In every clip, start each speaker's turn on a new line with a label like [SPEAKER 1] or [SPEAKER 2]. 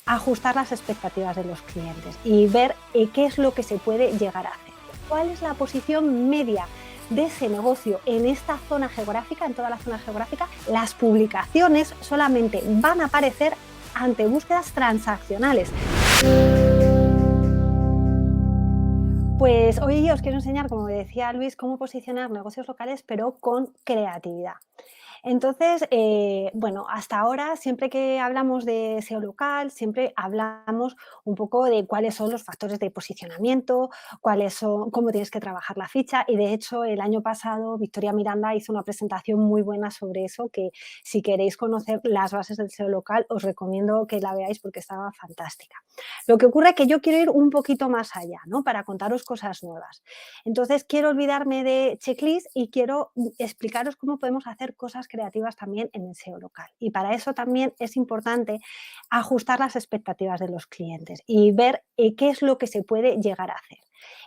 [SPEAKER 1] ajustar las expectativas de los clientes y ver qué es lo que se puede llegar a hacer. ¿Cuál es la posición media de ese negocio en esta zona geográfica, en toda la zona geográfica? Las publicaciones solamente van a aparecer ante búsquedas transaccionales. Pues hoy os quiero enseñar, como decía Luis, cómo posicionar negocios locales, pero con creatividad. Entonces, bueno, hasta ahora, siempre que hablamos de SEO local, siempre hablamos un poco de cuáles son los factores de posicionamiento, cuáles son, cómo tienes que trabajar la ficha. Y de hecho, el año pasado, Victoria Miranda hizo una presentación muy buena sobre eso, que si queréis conocer las bases del SEO local, os recomiendo que la veáis porque estaba fantástica. Lo que ocurre es que yo quiero ir un poquito más allá, ¿no? Para contaros cosas nuevas. Entonces, quiero olvidarme de checklist y quiero explicaros cómo podemos hacer cosas creativas también en el SEO local. Y para eso también es importante ajustar las expectativas de los clientes y ver qué es lo que se puede llegar a hacer.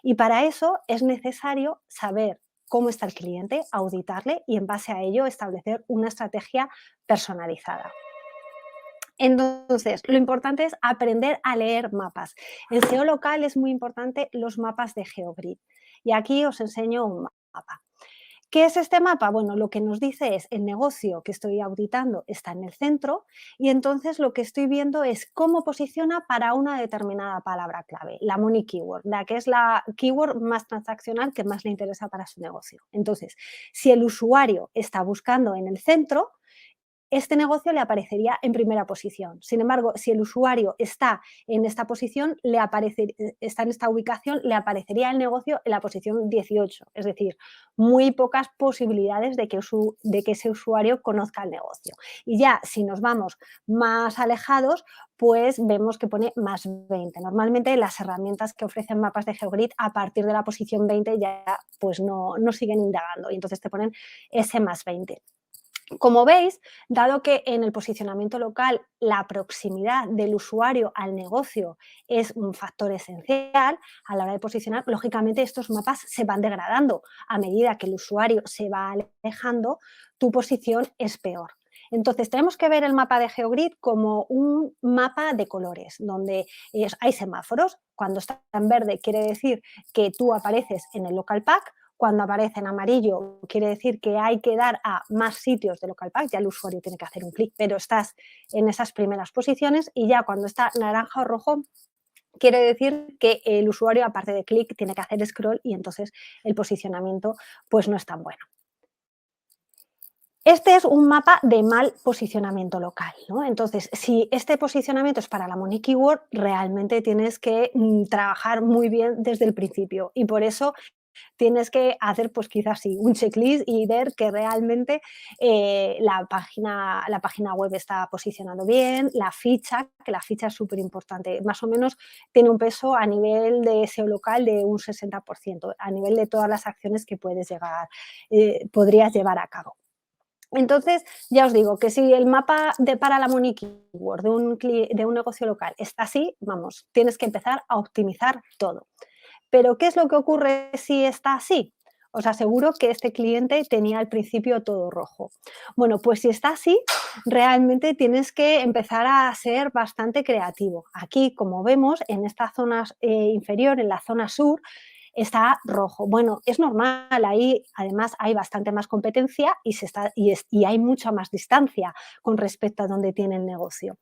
[SPEAKER 1] Y para eso es necesario saber cómo está el cliente, auditarle y en base a ello establecer una estrategia personalizada. Entonces, lo importante es aprender a leer mapas. En SEO local es muy importante los mapas de GeoGrid. Y aquí os enseño un mapa. ¿Qué es este mapa? Bueno, lo que nos dice es el negocio que estoy auditando está en el centro y entonces lo que estoy viendo es cómo posiciona para una determinada palabra clave, la money keyword, la que es la keyword más transaccional que más le interesa para su negocio. Entonces, si el usuario está buscando en el centro, este negocio le aparecería en primera posición. Sin embargo, si el usuario está en esta posición, está en esta ubicación, le aparecería el negocio en la posición 18. Es decir, muy pocas posibilidades de que ese usuario conozca el negocio. Y ya, si nos vamos más alejados, pues vemos que pone más 20. Normalmente las herramientas que ofrecen mapas de GeoGrid a partir de la posición 20 ya pues no siguen indagando y entonces te ponen ese más 20. Como veis, dado que en el posicionamiento local la proximidad del usuario al negocio es un factor esencial a la hora de posicionar, lógicamente estos mapas se van degradando. A medida que el usuario se va alejando, tu posición es peor. Entonces, tenemos que ver el mapa de GeoGrid como un mapa de colores, donde hay semáforos. Cuando está en verde quiere decir que tú apareces en el local pack. Cuando aparece en amarillo quiere decir que hay que dar a más sitios de local pack, ya el usuario tiene que hacer un clic, pero estás en esas primeras posiciones y ya cuando está naranja o rojo quiere decir que el usuario aparte de clic tiene que hacer scroll y entonces el posicionamiento pues no es tan bueno. Este es un mapa de mal posicionamiento local, ¿no? Entonces, si este posicionamiento es para la money keyword, realmente tienes que trabajar muy bien desde el principio y por eso tienes que hacer, pues quizás sí, un checklist y ver que realmente la página web está posicionando bien, la ficha, que la ficha es súper importante, más o menos tiene un peso a nivel de SEO local de un 60%, a nivel de todas las acciones que podrías llevar a cabo. Entonces, ya os digo que si el mapa para la money keyword de un negocio local está así, vamos, tienes que empezar a optimizar todo. Pero, ¿qué es lo que ocurre si está así? Os aseguro que este cliente tenía al principio todo rojo. Bueno, pues si está así, realmente tienes que empezar a ser bastante creativo. Aquí, como vemos, en esta zona inferior, en la zona sur, está rojo. Bueno, es normal, ahí además hay bastante más competencia y hay mucha más distancia con respecto a donde tiene el negocio.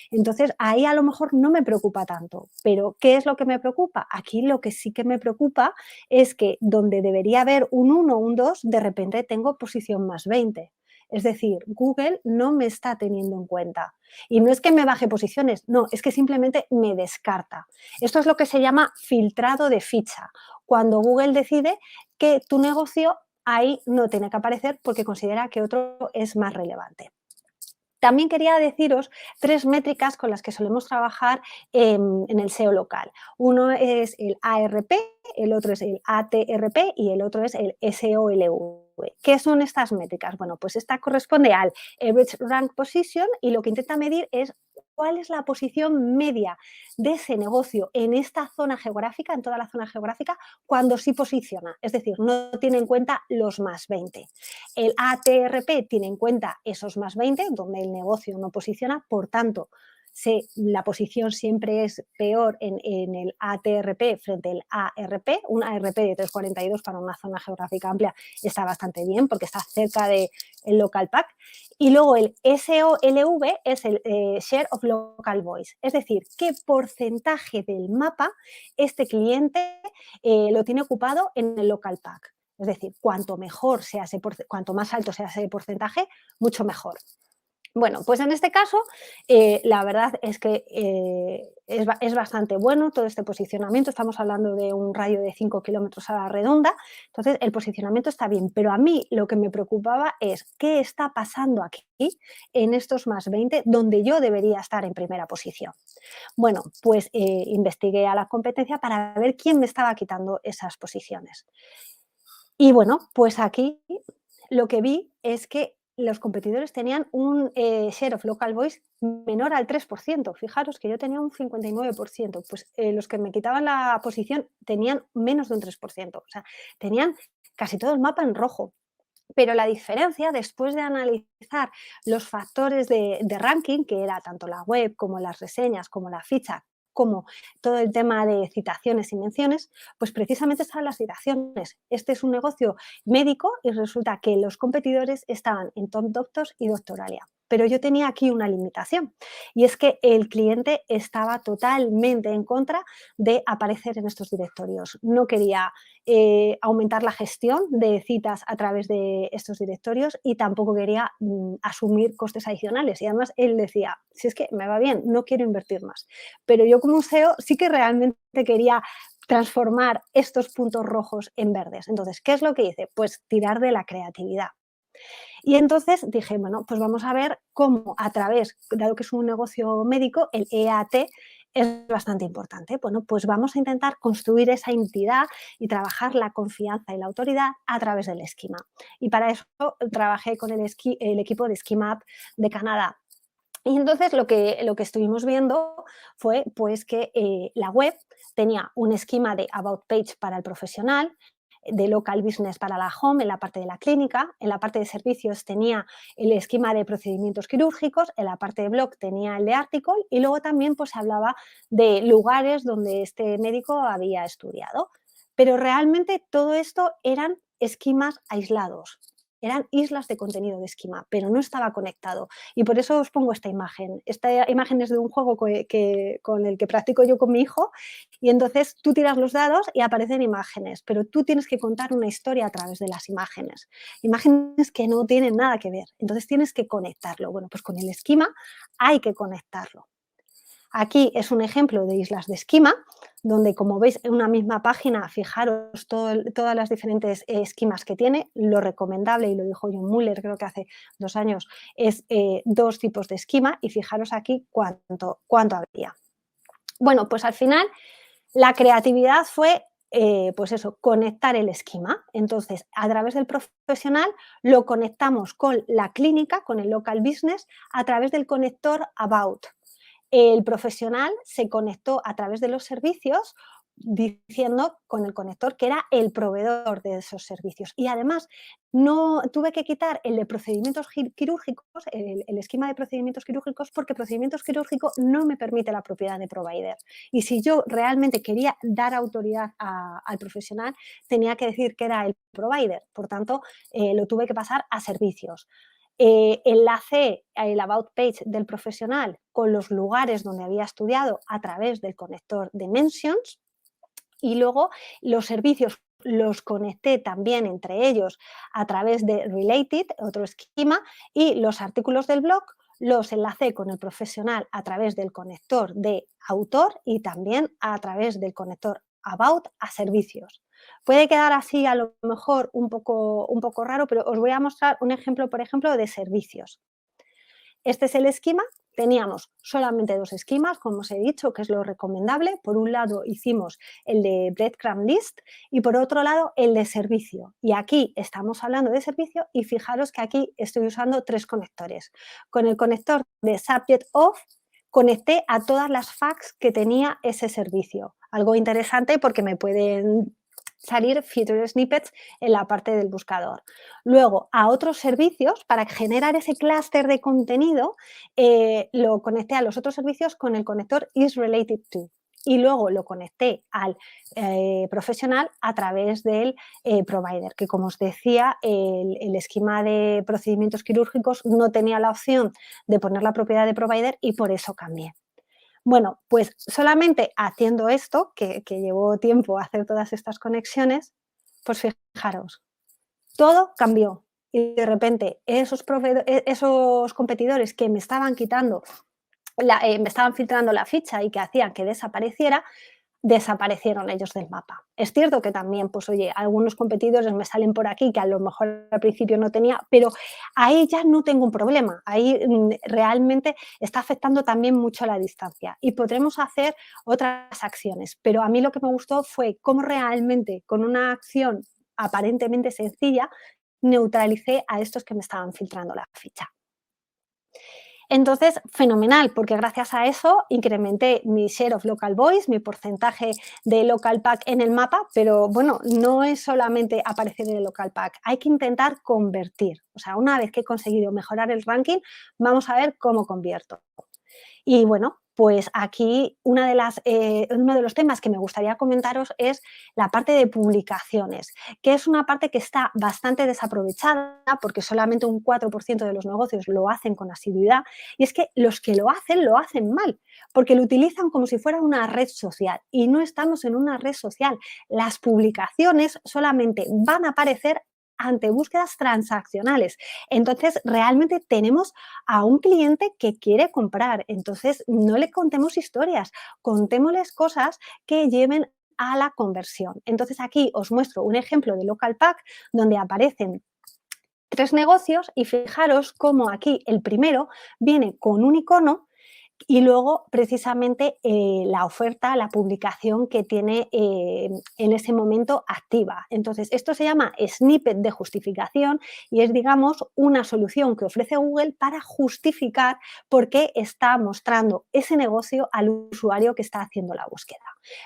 [SPEAKER 1] Entonces, ahí a lo mejor no me preocupa tanto, pero ¿qué es lo que me preocupa? Aquí lo que sí que me preocupa es que donde debería haber un 1 o un 2, de repente tengo posición más 20. Es decir, Google no me está teniendo en cuenta. Y no es que me baje posiciones, no, es que simplemente me descarta. Esto es lo que se llama filtrado de ficha, cuando Google decide que tu negocio ahí no tiene que aparecer porque considera que otro es más relevante. También quería deciros 3 métricas con las que solemos trabajar en el SEO local. Uno es el ARP, el otro es el ATRP y el otro es el SOLV. ¿Qué son estas métricas? Bueno, pues esta corresponde al Average Rank Position y lo que intenta medir es cuál es la posición media de ese negocio en esta zona geográfica, en toda la zona geográfica, cuando sí posiciona. Es decir, no tiene en cuenta los más 20. El ATRP tiene en cuenta esos más 20, donde el negocio no posiciona, por tanto, la posición siempre es peor en el ATRP frente al ARP. Un ARP de 342 para una zona geográfica amplia está bastante bien porque está cerca del local pack. Y luego el SOLV es el Share of Local Voice, es decir, qué porcentaje del mapa este cliente lo tiene ocupado en el local pack. Es decir, cuanto más alto sea ese porcentaje, mucho mejor. Bueno, pues en este caso, la verdad es que es bastante bueno todo este posicionamiento. Estamos hablando de un radio de 5 kilómetros a la redonda. Entonces, el posicionamiento está bien. Pero a mí lo que me preocupaba es qué está pasando aquí en estos más 20, donde yo debería estar en primera posición. Bueno, pues investigué a la competencia para ver quién me estaba quitando esas posiciones. Y bueno, pues aquí lo que vi es que los competidores tenían un share of local voice menor al 3%. Fijaros que yo tenía un 59%, pues los que me quitaban la posición tenían menos de un 3%. O sea, tenían casi todo el mapa en rojo. Pero la diferencia, después de analizar los factores de ranking, que era tanto la web como las reseñas, como la ficha, como todo el tema de citaciones y menciones, pues precisamente estaban las citaciones. Este es un negocio médico y resulta que los competidores estaban en Top Doctors y Doctoralia. Pero yo tenía aquí una limitación y es que el cliente estaba totalmente en contra de aparecer en estos directorios. No quería aumentar la gestión de citas a través de estos directorios y tampoco quería asumir costes adicionales. Y además él decía, si es que me va bien, no quiero invertir más. Pero yo como SEO sí que realmente quería transformar estos puntos rojos en verdes. Entonces, ¿qué es lo que hice? Pues tirar de la creatividad. Y entonces dije, bueno, pues vamos a ver cómo a través, dado que es un negocio médico, el EAT es bastante importante. Bueno, pues vamos a intentar construir esa entidad y trabajar la confianza y la autoridad a través del esquema. Y para eso trabajé con el equipo de Schema de Canadá. Y entonces lo que estuvimos viendo fue pues que la web tenía un esquema de About Page para el profesional, de Local Business para la Home en la parte de la clínica, en la parte de servicios tenía el esquema de procedimientos quirúrgicos, en la parte de blog tenía el de Article y luego también pues se hablaba de lugares donde este médico había estudiado. Pero realmente todo esto eran esquemas aislados. Eran islas de contenido de esquema, pero no estaba conectado. Y por eso os pongo esta imagen. Esta imagen es de un juego con el que practico yo con mi hijo y entonces tú tiras los dados y aparecen imágenes, pero tú tienes que contar una historia a través de las imágenes. Imágenes que no tienen nada que ver. Entonces tienes que conectarlo. Bueno, pues con el esquema hay que conectarlo. Aquí es un ejemplo de islas de esquema, donde como veis en una misma página, fijaros todas las diferentes esquemas que tiene. Lo recomendable, y lo dijo John Mueller creo que hace 2 años, es 2 tipos de esquema y fijaros aquí cuánto había. Bueno, pues al final la creatividad fue pues eso, conectar el esquema. Entonces, a través del profesional lo conectamos con la clínica, con el local business, a través del conector About. El profesional se conectó a través de los servicios diciendo con el conector que era el proveedor de esos servicios. Y además, no tuve que quitar el de procedimientos quirúrgicos, el esquema de procedimientos quirúrgicos, porque procedimientos quirúrgicos no me permite la propiedad de provider. Y si yo realmente quería dar autoridad al profesional, tenía que decir que era el provider. Por tanto, lo tuve que pasar a servicios. Enlacé el About Page del profesional con los lugares donde había estudiado a través del conector de Mentions y luego los servicios los conecté también entre ellos a través de Related, otro esquema, y los artículos del blog los enlacé con el profesional a través del conector de autor y también a través del conector About a servicios. Puede quedar así a lo mejor un poco raro, pero os voy a mostrar un ejemplo, por ejemplo, de servicios. Este es el esquema. Teníamos solamente 2 esquemas, como os he dicho, que es lo recomendable. Por un lado hicimos el de Breadcrumb List y por otro lado el de servicio. Y aquí estamos hablando de servicio y fijaros que aquí estoy usando 3 conectores. Con el conector de Subject Of conecté a todas las fax que tenía ese servicio. Algo interesante porque me pueden salir feature snippets en la parte del buscador. Luego, a otros servicios, para generar ese clúster de contenido, lo conecté a los otros servicios con el conector isRelated to. Y luego lo conecté al profesional a través del provider, que como os decía, el esquema de procedimientos quirúrgicos no tenía la opción de poner la propiedad de provider y por eso cambié. Bueno, pues solamente haciendo esto, que llevó tiempo hacer todas estas conexiones, pues fijaros, todo cambió. Y de repente esos competidores que me estaban quitando, me estaban filtrando la ficha y que hacían que desapareciera, desaparecieron ellos del mapa. Es cierto que también, pues oye, algunos competidores me salen por aquí que a lo mejor al principio no tenía, pero ahí ya no tengo un problema. Ahí realmente está afectando también mucho la distancia y podremos hacer otras acciones. Pero a mí lo que me gustó fue cómo realmente con una acción aparentemente sencilla neutralicé a estos que me estaban filtrando la ficha. Entonces, fenomenal, porque gracias a eso incrementé mi share of local voice, mi porcentaje de local pack en el mapa, pero bueno, no es solamente aparecer en el local pack, hay que intentar convertir. O sea, una vez que he conseguido mejorar el ranking, vamos a ver cómo convierto. Y bueno, pues aquí uno de los temas que me gustaría comentaros es la parte de publicaciones, que es una parte que está bastante desaprovechada porque solamente un 4% de los negocios lo hacen con asiduidad y es que los que lo hacen mal, porque lo utilizan como si fuera una red social y no estamos en una red social. Las publicaciones solamente van a aparecer ante búsquedas transaccionales. Entonces, realmente tenemos a un cliente que quiere comprar. Entonces, no le contemos historias, contémosles cosas que lleven a la conversión. Entonces, aquí os muestro un ejemplo de local pack donde aparecen 3 negocios y fijaros cómo aquí el primero viene con un icono y luego precisamente la oferta, la publicación que tiene en ese momento activa. Entonces, esto se llama snippet de justificación y es, digamos, una solución que ofrece Google para justificar por qué está mostrando ese negocio al usuario que está haciendo la búsqueda.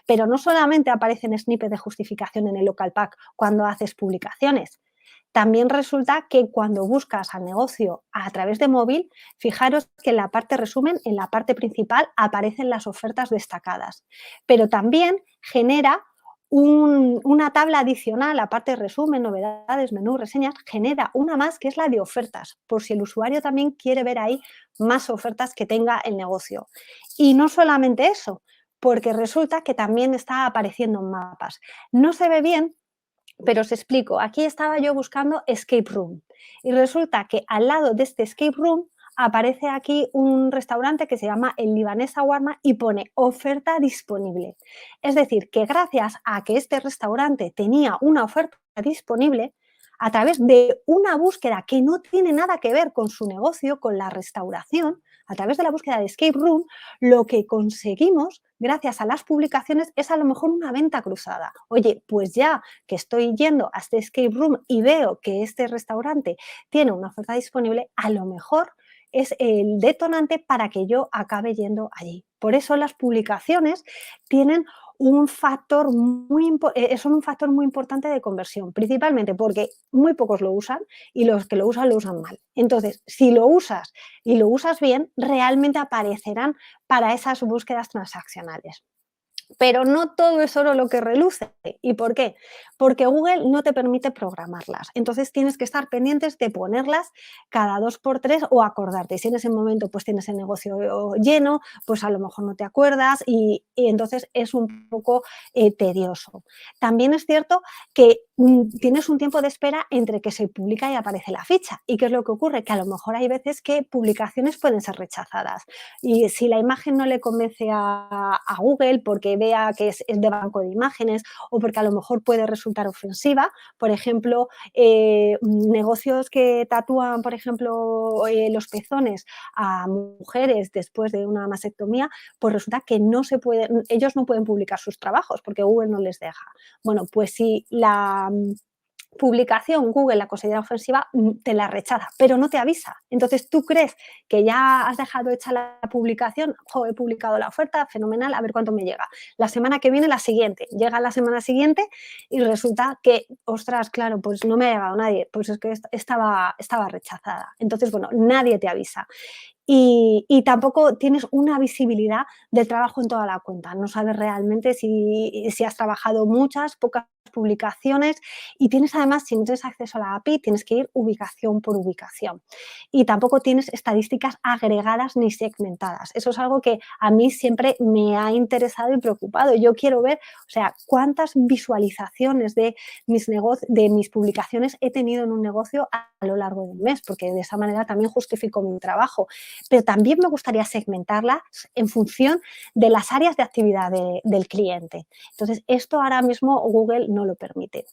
[SPEAKER 1] Pero no solamente aparecen snippets de justificación en el local pack cuando haces publicaciones. También resulta que cuando buscas al negocio a través de móvil, fijaros que en la parte resumen, en la parte principal, aparecen las ofertas destacadas. Pero también genera una tabla adicional, aparte de resumen, novedades, menú, reseñas, genera una más que es la de ofertas, por si el usuario también quiere ver ahí más ofertas que tenga el negocio. Y no solamente eso, porque resulta que también está apareciendo en mapas. No se ve bien, pero os explico, aquí estaba yo buscando escape room y resulta que al lado de este escape room aparece aquí un restaurante que se llama el Libanés Shawarma y pone oferta disponible. Es decir, que gracias a que este restaurante tenía una oferta disponible, a través de una búsqueda que no tiene nada que ver con su negocio, con la restauración, a través de la búsqueda de escape room, lo que conseguimos gracias a las publicaciones es a lo mejor una venta cruzada. Oye, pues ya que estoy yendo a este escape room y veo que este restaurante tiene una oferta disponible, a lo mejor es el detonante para que yo acabe yendo allí. Por eso las publicaciones tienen son un factor muy importante de conversión, principalmente porque muy pocos lo usan y los que lo usan mal. Entonces, si lo usas y lo usas bien, realmente aparecerán para esas búsquedas transaccionales. Pero no todo es oro lo que reluce. ¿Y por qué? Porque Google no te permite programarlas. Entonces tienes que estar pendientes de ponerlas cada 2 por 3 o acordarte. Si en ese momento pues tienes el negocio lleno, pues a lo mejor no te acuerdas y entonces es un poco tedioso. También es cierto que tienes un tiempo de espera entre que se publica y aparece la ficha. ¿Y qué es lo que ocurre? Que a lo mejor hay veces que publicaciones pueden ser rechazadas. Y si la imagen no le convence a Google porque vea que es de banco de imágenes o porque a lo mejor puede resultar ofensiva, por ejemplo, negocios que tatúan, por ejemplo, los pezones a mujeres después de una mastectomía, pues resulta que ellos no pueden publicar sus trabajos porque Google no les deja. Bueno, pues si publicación, Google la considera ofensiva, te la rechaza, pero no te avisa. Entonces tú crees que ya has dejado hecha la publicación, jo, he publicado la oferta, fenomenal, a ver cuánto me llega. La semana que viene, la siguiente. Llega la semana siguiente y resulta que, ostras, claro, pues no me ha llegado nadie, pues es que estaba rechazada. Entonces, bueno, nadie te avisa. Y tampoco tienes una visibilidad del trabajo en toda la cuenta. No sabes realmente si has trabajado muchas, pocas publicaciones y tienes además, si no tienes acceso a la API, tienes que ir ubicación por ubicación. Y tampoco tienes estadísticas agregadas ni segmentadas. Eso es algo que a mí siempre me ha interesado y preocupado. Yo quiero ver, o sea, cuántas visualizaciones de de mis publicaciones he tenido en un negocio a lo largo del mes, porque de esa manera también justifico mi trabajo. Pero también me gustaría segmentarlas en función de las áreas de actividad del cliente. Entonces, esto ahora mismo Google no lo permite.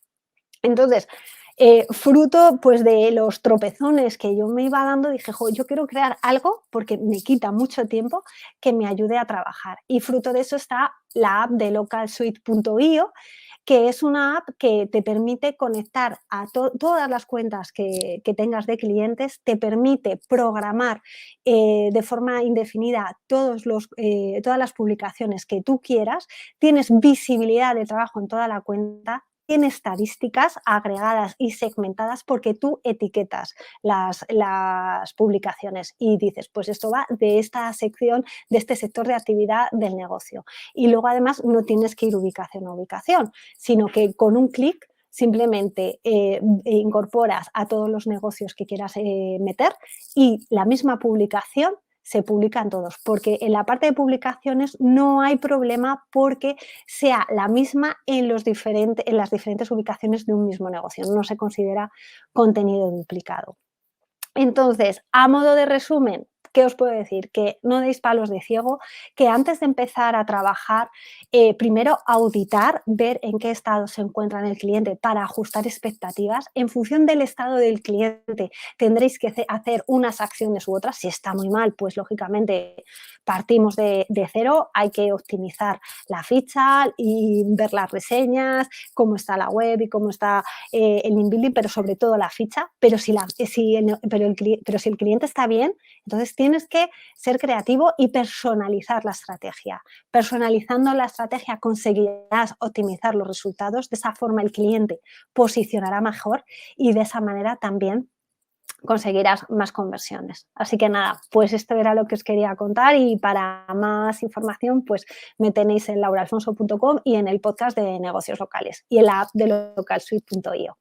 [SPEAKER 1] Entonces, fruto pues de los tropezones que yo me iba dando, dije, jo, yo quiero crear algo porque me quita mucho tiempo que me ayude a trabajar. Y fruto de eso está la app de localsuite.io, que es una app que te permite conectar a todas las cuentas que tengas de clientes, te permite programar de forma indefinida todas las publicaciones que tú quieras, tienes visibilidad de trabajo en toda la cuenta, tiene estadísticas agregadas y segmentadas porque tú etiquetas las publicaciones y dices, pues esto va de esta sección, de este sector de actividad del negocio. Y luego además no tienes que ir ubicación a ubicación, sino que con un clic simplemente incorporas a todos los negocios que quieras meter y la misma publicación se publican todos, porque en la parte de publicaciones no hay problema porque sea la misma en las diferentes ubicaciones de un mismo negocio, no se considera contenido duplicado. Entonces, a modo de resumen, ¿qué os puedo decir? Que no deis palos de ciego, que antes de empezar a trabajar, primero auditar, ver en qué estado se encuentra el cliente para ajustar expectativas. En función del estado del cliente tendréis que hacer unas acciones u otras. Si está muy mal, pues lógicamente partimos de cero, hay que optimizar la ficha y ver las reseñas, cómo está la web y cómo está el inbuilding, pero sobre todo la ficha. Pero si el cliente está bien, entonces tienes que ser creativo y personalizar la estrategia. Personalizando la estrategia conseguirás optimizar los resultados, de esa forma el cliente posicionará mejor y de esa manera también conseguirás más conversiones. Así que nada, pues esto era lo que os quería contar y para más información pues me tenéis en lauraalfonso.com y en el podcast de negocios locales y en la app de localsuite.io.